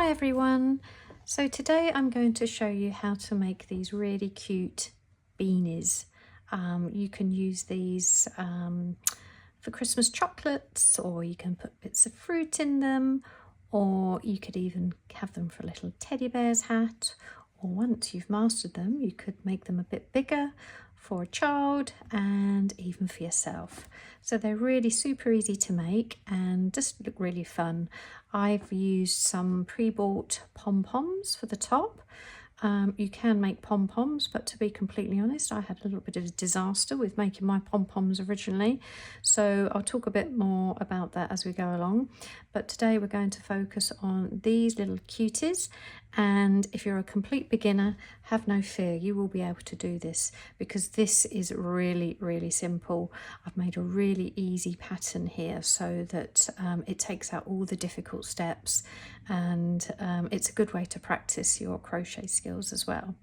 Hi everyone! So today I'm going to show you how to make these really cute beanies. You can use these for Christmas chocolates, or you can put bits of fruit in them, or you could even have them for a little teddy bear's hat, or once you've mastered them you could make them a bit bigger for a child and even for yourself. So they're really super easy to make and just look really fun. I've used some pre-bought pom-poms for the top. You can make pom-poms, but to be completely honest, I had a little bit of a disaster with making my pom-poms originally. So I'll talk a bit more about that as we go along. But today we're going to focus on these little cuties. And if you're a complete beginner, have no fear, you will be able to do this because this is really, really simple. I've made a really easy pattern here so that it takes out all the difficult steps, and it's a good way to practice your crochet skills as well.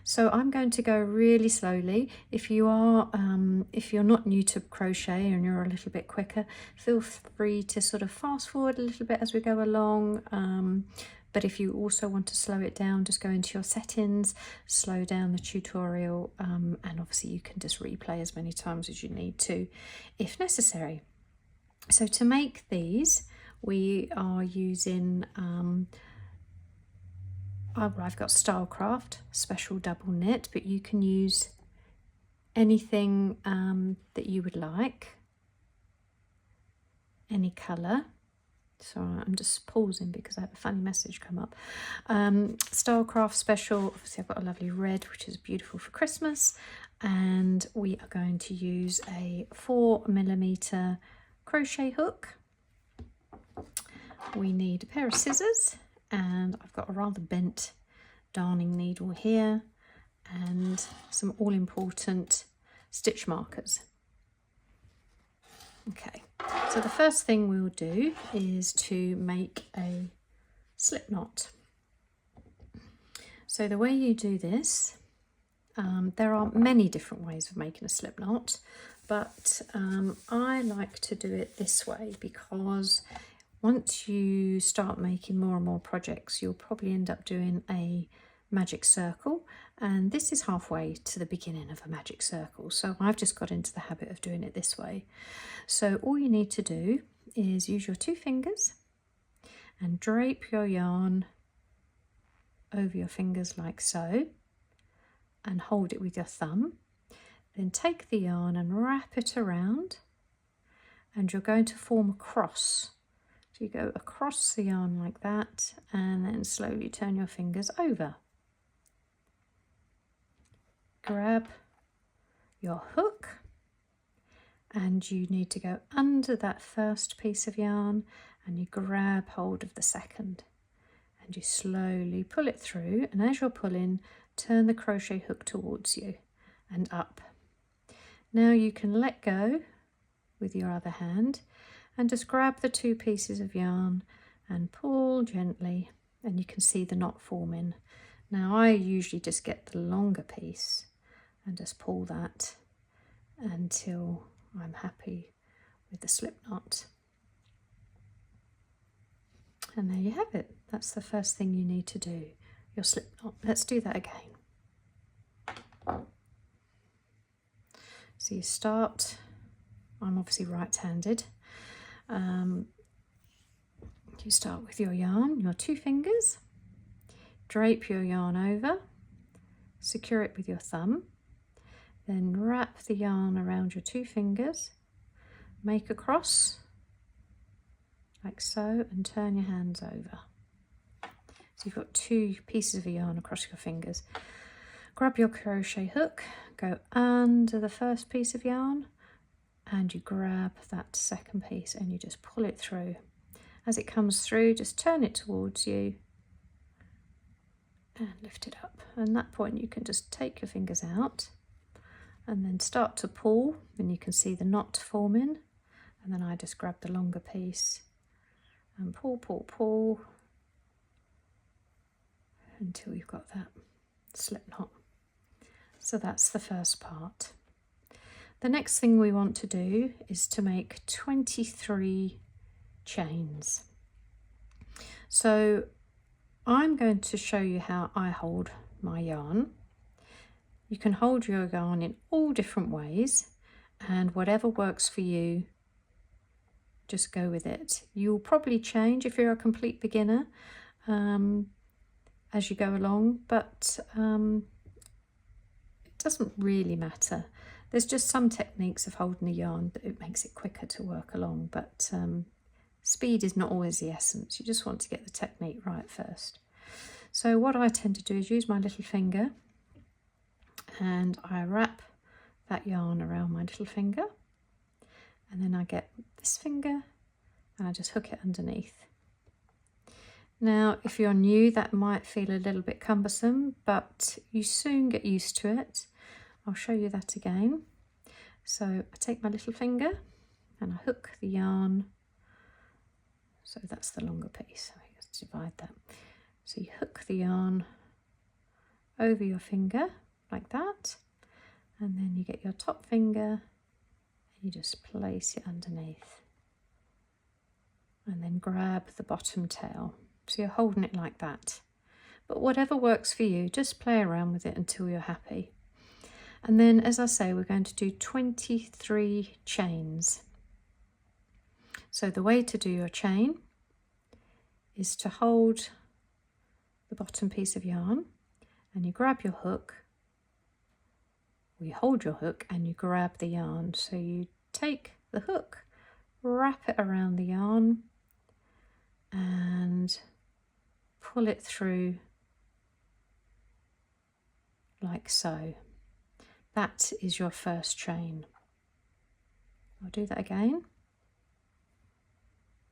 So I'm going to go really slowly. If you're not new to crochet and you're a little bit quicker, feel free to sort of fast forward a little bit as we go along. But if you also want to slow it down, just go into your settings, slow down the tutorial, and obviously you can just replay as many times as you need to if necessary. So to make these, we are using, I've got Stylecraft Special Double Knit, but you can use anything that you would like, any colour. So I'm just pausing because I had a funny message come up. Stylecraft Special, obviously I've got a lovely red, which is beautiful for Christmas. And we are going to use a 4mm crochet hook. We need a pair of scissors, and I've got a rather bent darning needle here, and some all-important stitch markers. Okay, so the first thing we'll do is to make a slip knot. So the way you do this, there are many different ways of making a slip knot, but I like to do it this way because once you start making more and more projects, you'll probably end up doing a magic circle, and this is halfway to the beginning of a magic circle, so I've just got into the habit of doing it this way. So all you need to do is use your 2 fingers and drape your yarn over your fingers like so, and hold it with your thumb. Then take the yarn and wrap it around, and you're going to form a cross. So you go across the yarn like that, and then slowly turn your fingers over. Grab your hook, and you need to go under that first piece of yarn, and you grab hold of the second, and you slowly pull it through, and as you're pulling, turn the crochet hook towards you and up. Now you can let go with your other hand and just grab the 2 pieces of yarn and pull gently, and you can see the knot forming. Now I usually just get the longer piece and just pull that until I'm happy with the slip knot. And there you have it. That's the first thing you need to do, your slip knot. Let's do that again. So you start, I'm obviously right-handed. You start with your yarn, your 2 fingers, drape your yarn over, secure it with your thumb, then wrap the yarn around your 2 fingers, make a cross like so, and turn your hands over. So you've got 2 pieces of yarn across your fingers. Grab your crochet hook, go under the first piece of yarn, and you grab that second piece and you just pull it through. As it comes through, just turn it towards you and lift it up. And at that point you can just take your fingers out and then start to pull, and you can see the knot forming. And then I just grab the longer piece and pull, pull, pull until you've got that slip knot. So that's the first part. The next thing we want to do is to make 23 chains. So I'm going to show you how I hold my yarn. You can hold your yarn in all different ways, and whatever works for you, just go with it. You'll probably change if you're a complete beginner as you go along, but it doesn't really matter. There's just some techniques of holding the yarn that it makes it quicker to work along, but speed is not always the essence. You just want to get the technique right first. So what I tend to do is use my little finger, and I wrap that yarn around my little finger, and then I get this finger and I just hook it underneath. Now, if you're new, that might feel a little bit cumbersome, but you soon get used to it. I'll show you that again. So I take my little finger and I hook the yarn. So that's the longer piece. So let's divide that. So you hook the yarn over your finger like that, and then you get your top finger and you just place it underneath, and then grab the bottom tail. So you're holding it like that. But whatever works for you, just play around with it until you're happy. And then, as I say, we're going to do 23 chains. So the way to do your chain is to hold the bottom piece of yarn, and you grab your hook, or you hold your hook and you grab the yarn. So you take the hook, wrap it around the yarn and pull it through like so. That is your first chain. I'll do that again.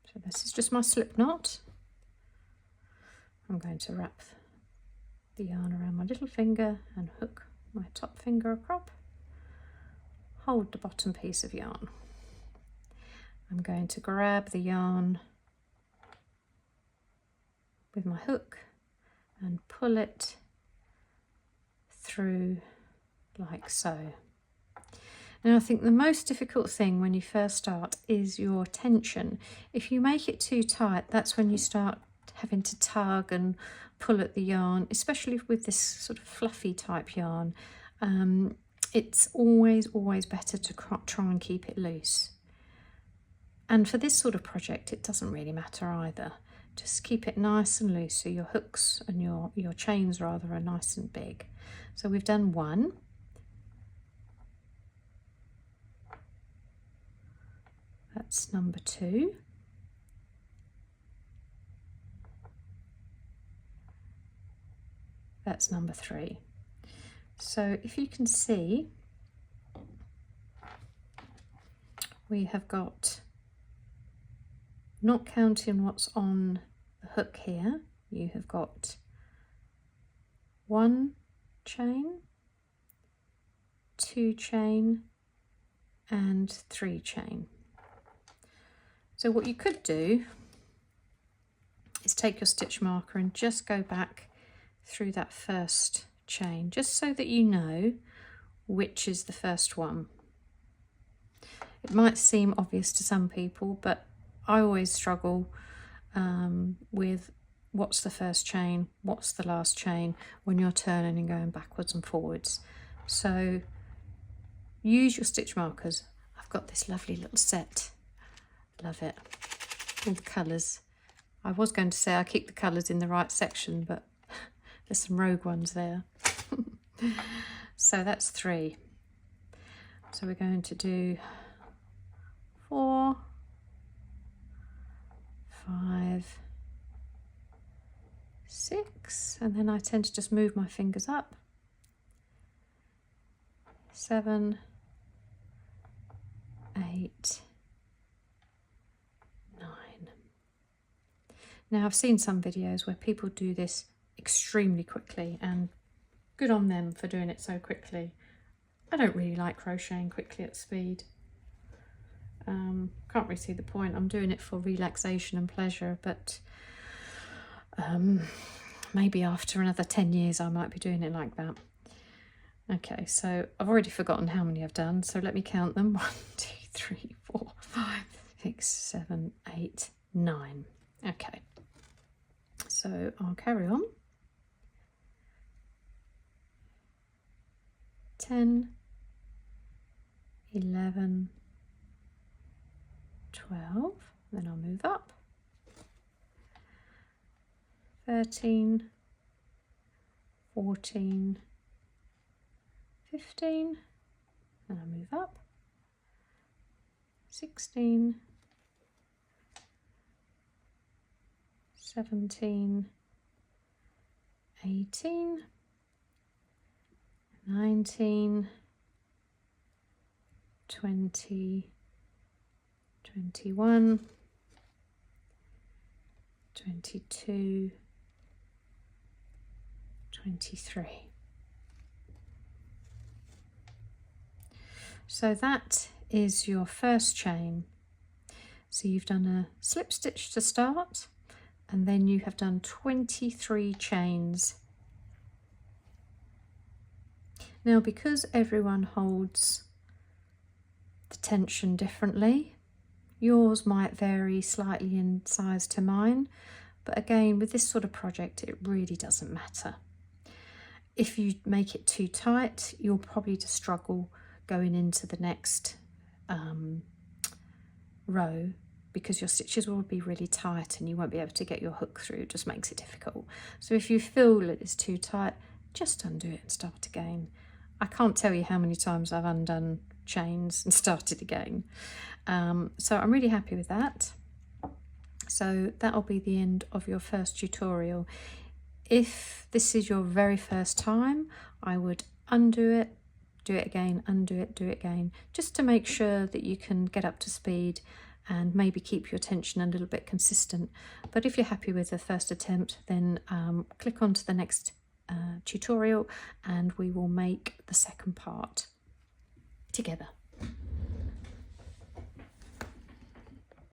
So this is just my slip knot. I'm going to wrap the yarn around my little finger and hook my top finger across. Hold the bottom piece of yarn. I'm going to grab the yarn with my hook and pull it through like so. Now, I think the most difficult thing when you first start is your tension. If you make it too tight, that's when you start having to tug and pull at the yarn, especially with this sort of fluffy type yarn. It's always better to try and keep it loose. And for this sort of project, it doesn't really matter either. Just keep it nice and loose so your hooks and your chains rather are nice and big. So we've done one. That's number 2. That's number 3. So if you can see, we have got, not counting what's on the hook here, you have got 1 chain, 2 chain and 3 chain. So what you could do is take your stitch marker and just go back through that first chain, just so that you know which is the first one. It might seem obvious to some people, but I always struggle with what's the first chain, what's the last chain when you're turning and going backwards and forwards. So use your stitch markers. I've got this lovely little set. Love it. All the colours. I was going to say I keep the colours in the right section, but there's some rogue ones there. So that's 3. So we're going to do 4, 5, 6, and then I tend to just move my fingers up. 7, 8, 9. Now I've seen some videos where people do this extremely quickly, and good on them for doing it so quickly. I don't really like crocheting quickly at speed. Can't really see the point. I'm doing it for relaxation and pleasure, but maybe after another 10 years I might be doing it like that. Okay, so I've already forgotten how many I've done, so let me count them. 1, 2, 3, 4, 5, 6, 7, 8, 9. Okay, So I'll carry on. 10, 11, 12, then I'll move up. 13, 14, 15, and I'll move up. 16, 17, 18, 19, 20, 21, 22, 23. So that is your first chain. So you've done a slip stitch to start, and then you have done 23 chains. Now, because everyone holds the tension differently, yours might vary slightly in size to mine, but again, with this sort of project, it really doesn't matter. If you make it too tight, you'll probably just struggle going into the next row, because your stitches will be really tight and you won't be able to get your hook through. It just makes it difficult. So if you feel that it's too tight, just undo it and start again. I can't tell you how many times I've undone chains and started again. So I'm really happy with that. So that'll be the end of your first tutorial. If this is your very first time, I would undo it, do it again, undo it, do it again, just to make sure that you can get up to speed and maybe keep your tension a little bit consistent. But if you're happy with the first attempt, then click on to the next tutorial and we will make the second part together.